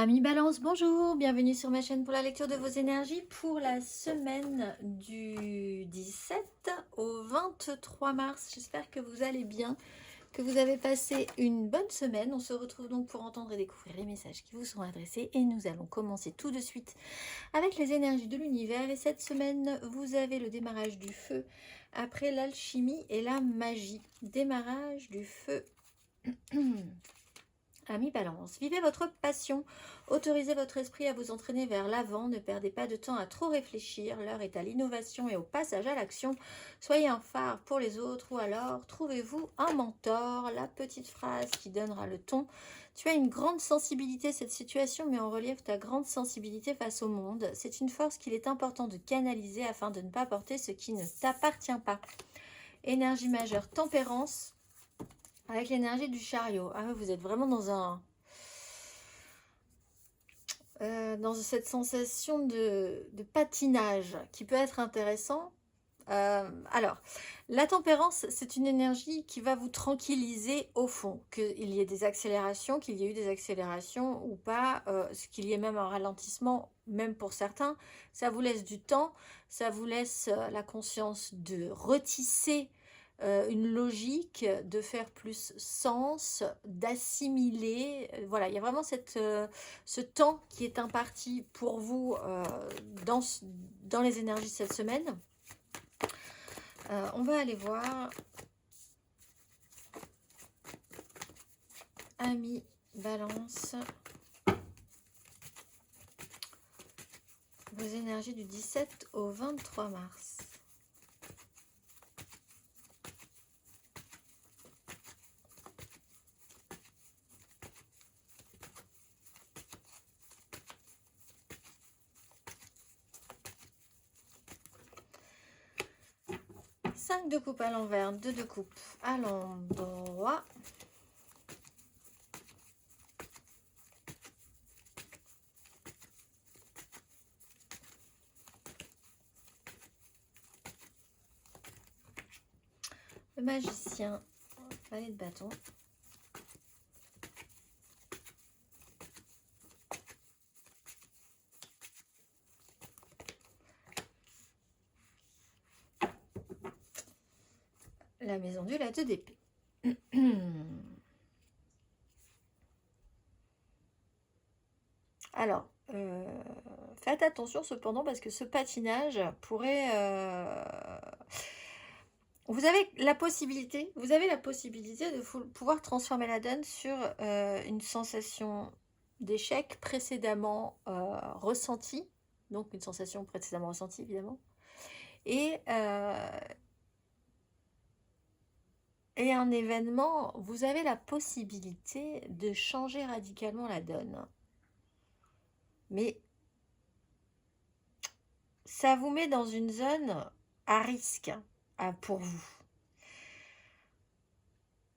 Amis Balance, bonjour, bienvenue sur ma chaîne pour la lecture de vos énergies pour la semaine du 17 au 23 mars. J'espère que vous allez bien, que vous avez passé une bonne semaine. On se retrouve donc pour entendre et découvrir les messages qui vous sont adressés et nous allons commencer tout de suite avec les énergies de l'univers. Et cette semaine, vous avez le démarrage du feu après l'alchimie et la magie. Démarrage du feu. Amis Balance, vivez votre passion, autorisez votre esprit à vous entraîner vers l'avant, ne perdez pas de temps à trop réfléchir, l'heure est à l'innovation et au passage à l'action, soyez un phare pour les autres ou alors trouvez-vous un mentor, la petite phrase qui donnera le ton. Tu as une grande sensibilité, cette situation met en relief ta grande sensibilité face au monde, c'est une force qu'il est important de canaliser afin de ne pas porter ce qui ne t'appartient pas. Énergie majeure, tempérance. Avec l'énergie du chariot. Ah, vous êtes vraiment dans cette sensation de patinage qui peut être intéressant. Alors, la tempérance, c'est une énergie qui va vous tranquilliser au fond. Qu'il y ait des accélérations, qu'il y ait eu des accélérations ou pas, qu'il y ait même un ralentissement, même pour certains, ça vous laisse du temps, ça vous laisse la conscience de retisser une logique, de faire plus sens, d'assimiler. Voilà, il y a vraiment ce temps qui est imparti pour vous dans les énergies de cette semaine. On va aller voir Amis Balance, vos énergies du 17 au 23 mars. Cinq de coupe à l'envers, 2 de coupe à l'endroit. Le magicien, valet de bâton. La maison du latte d'épée. Alors, faites attention cependant parce que ce patinage pourrait... vous avez la possibilité de pouvoir transformer la donne sur une sensation d'échec précédemment ressentie, donc une sensation précédemment ressentie évidemment, et un événement, vous avez la possibilité de changer radicalement la donne. Mais ça vous met dans une zone à risque pour vous.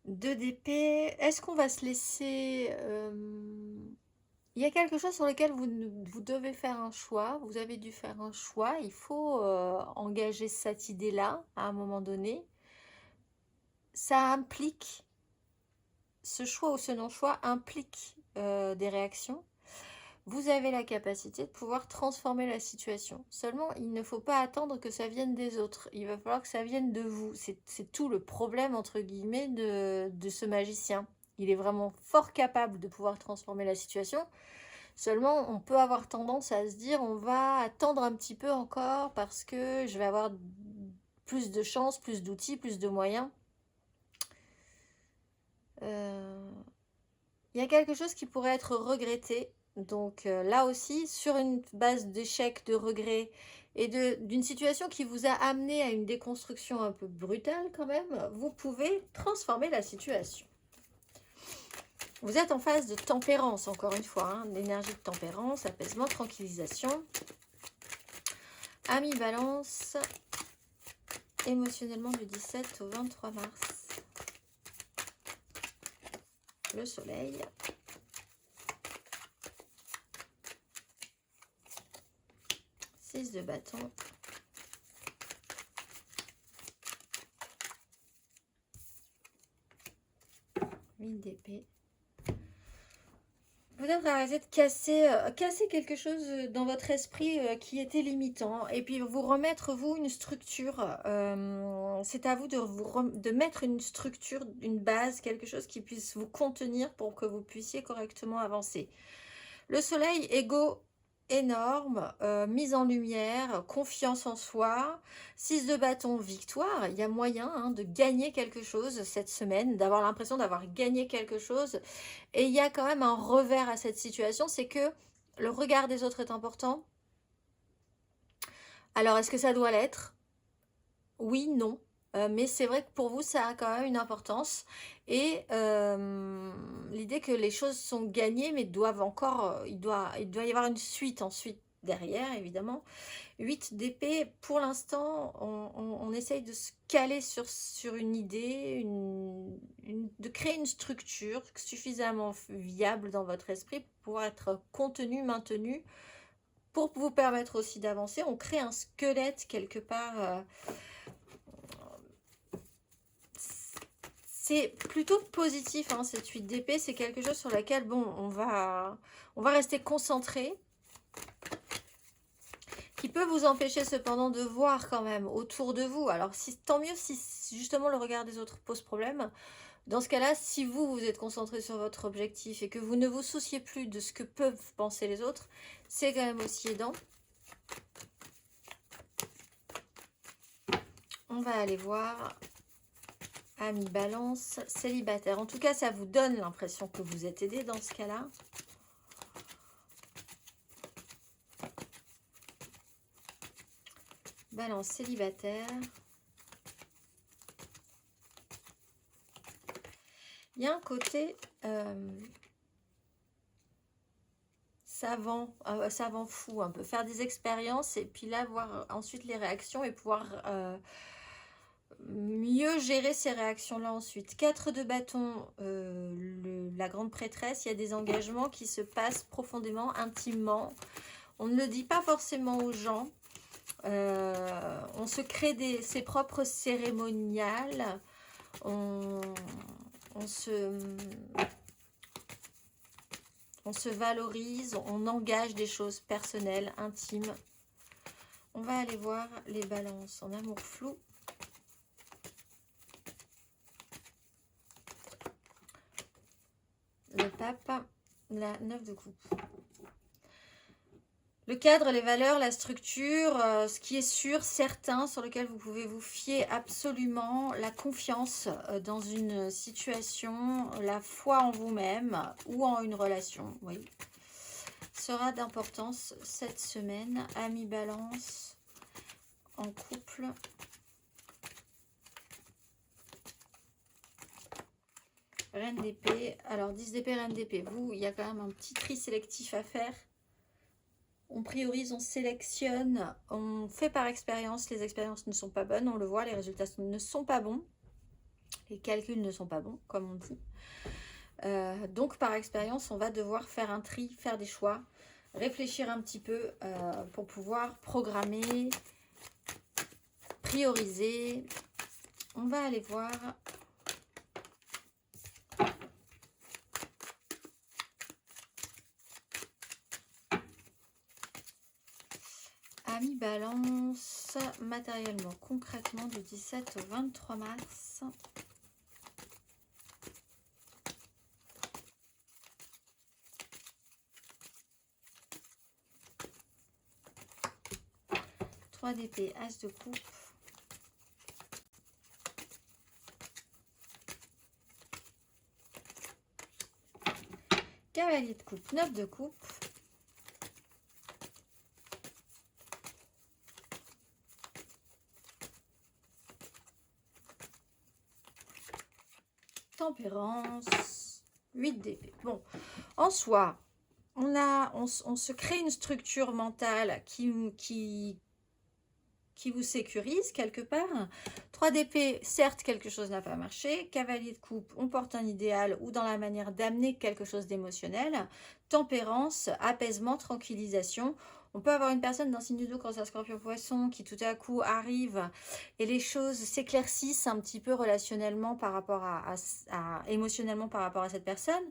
2 d'épée, est-ce qu'on va se laisser... il y a quelque chose sur lequel vous devez faire un choix, vous avez dû faire un choix, il faut engager cette idée-là à un moment donné. Ça implique, ce choix ou ce non-choix implique des réactions. Vous avez la capacité de pouvoir transformer la situation. Seulement, il ne faut pas attendre que ça vienne des autres. Il va falloir que ça vienne de vous. C'est tout le problème, entre guillemets, de ce magicien. Il est vraiment fort capable de pouvoir transformer la situation. Seulement, on peut avoir tendance à se dire, on va attendre un petit peu encore parce que je vais avoir plus de chance, plus d'outils, plus de moyens. Il y a quelque chose qui pourrait être regretté. Donc là aussi, sur une base d'échec, de regret et d'une situation qui vous a amené à une déconstruction un peu brutale quand même, vous pouvez transformer la situation. Vous êtes en phase de tempérance, encore une fois, hein, l'énergie de tempérance, apaisement, tranquillisation. Amis Balance, émotionnellement du 17 au 23 mars. Le soleil. De bâton, 8 d'épée, Vous devez arrêter de casser quelque chose dans votre esprit qui était limitant et puis vous remettre, vous, une structure. C'est à vous de mettre une structure, une base, quelque chose qui puisse vous contenir pour que vous puissiez correctement avancer. Le soleil, ego énorme, mise en lumière, confiance en soi, 6 de bâton, victoire. Il y a moyen de gagner quelque chose cette semaine, d'avoir l'impression d'avoir gagné quelque chose. Et il y a quand même un revers à cette situation, c'est que le regard des autres est important. Alors, est-ce que ça doit l'être? Oui, non. Mais c'est vrai que pour vous, ça a quand même une importance. Et l'idée que les choses sont gagnées, mais doivent encore, il doit y avoir une suite ensuite derrière, évidemment. 8 d'épée, pour l'instant, on essaye de se caler sur une idée, de créer une structure suffisamment viable dans votre esprit pour pouvoir être contenu, maintenu, pour vous permettre aussi d'avancer. On crée un squelette quelque part. C'est plutôt positif, cette 8 d'épée. C'est quelque chose sur laquelle, bon, on va rester concentré, qui peut vous empêcher cependant de voir quand même autour de vous. Alors, tant mieux si justement le regard des autres pose problème. Dans ce cas-là, si vous êtes concentré sur votre objectif et que vous ne vous souciez plus de ce que peuvent penser les autres, c'est quand même aussi aidant. On va aller voir Ami Balance, célibataire. En tout cas, ça vous donne l'impression que vous êtes aidé dans ce cas-là. Balance, célibataire. Il y a un côté savant fou, un peu. Faire des expériences et puis là, voir ensuite les réactions et pouvoir mieux gérer ces réactions-là ensuite. 4 de bâton, la grande prêtresse, il y a des engagements qui se passent profondément, intimement. On ne le dit pas forcément aux gens. On se crée ses propres cérémoniales. On se valorise, on engage des choses personnelles, intimes. On va aller voir les balances en amour flou. Le pape, la 9 de coupe. Le cadre, les valeurs, la structure, ce qui est sûr, certain, sur lequel vous pouvez vous fier absolument, la confiance dans une situation, la foi en vous-même ou en une relation, oui, sera d'importance cette semaine. Ami Balance, en couple. Reine d'épée. Alors, 10 d'épée, reine d'épée. Vous, il y a quand même un petit tri sélectif à faire. On priorise, on sélectionne, on fait par expérience. Les expériences ne sont pas bonnes, on le voit, les résultats ne sont pas bons. Les calculs ne sont pas bons, comme on dit. Donc, par expérience, on va devoir faire un tri, faire des choix, réfléchir un petit peu pour pouvoir programmer, prioriser. On va aller voir... Ami Balance, matériellement, concrètement, du 17 au 23 mars. Trois d'épée, as de coupe. Cavalier de coupe, 9 de coupe. Tempérance, 8 d'épée. Bon, en soi, on se crée une structure mentale qui vous sécurise quelque part. 3 d'épée, certes, quelque chose n'a pas marché. Cavalier de coupe, on porte un idéal ou dans la manière d'amener quelque chose d'émotionnel. Tempérance, apaisement, tranquillisation. On peut avoir une personne d'un signe d'eau, Cancer, Scorpion, Poisson, qui tout à coup arrive et les choses s'éclaircissent un petit peu relationnellement par rapport émotionnellement par rapport à cette personne.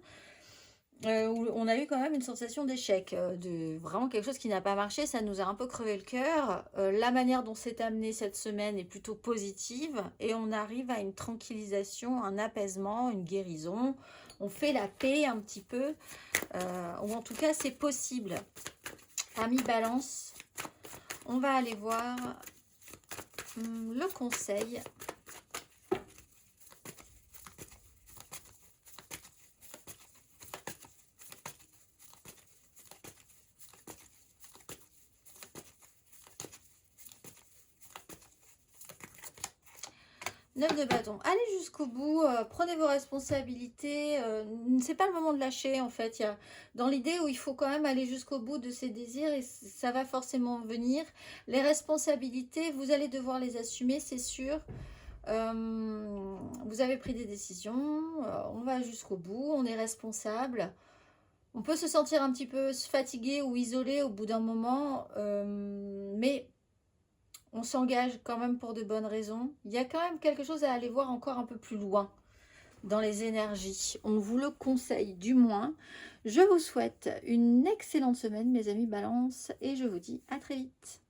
où on a eu quand même une sensation d'échec, de vraiment quelque chose qui n'a pas marché, ça nous a un peu crevé le cœur. La manière dont c'est amené cette semaine est plutôt positive et on arrive à une tranquillisation, un apaisement, une guérison. On fait la paix un petit peu, ou en tout cas c'est possible. Amis Balance, on va aller voir le conseil. 9 de bâton. Allez jusqu'au bout, prenez vos responsabilités. C'est pas le moment de lâcher en fait. Il y a, dans l'idée où il faut quand même aller jusqu'au bout de ses désirs et ça va forcément venir. Les responsabilités, vous allez devoir les assumer, c'est sûr. Vous avez pris des décisions, on va jusqu'au bout, on est responsable. On peut se sentir un petit peu fatigué ou isolé au bout d'un moment, mais on s'engage quand même pour de bonnes raisons. Il y a quand même quelque chose à aller voir encore un peu plus loin dans les énergies. On vous le conseille du moins. Je vous souhaite une excellente semaine mes amis Balance et je vous dis à très vite.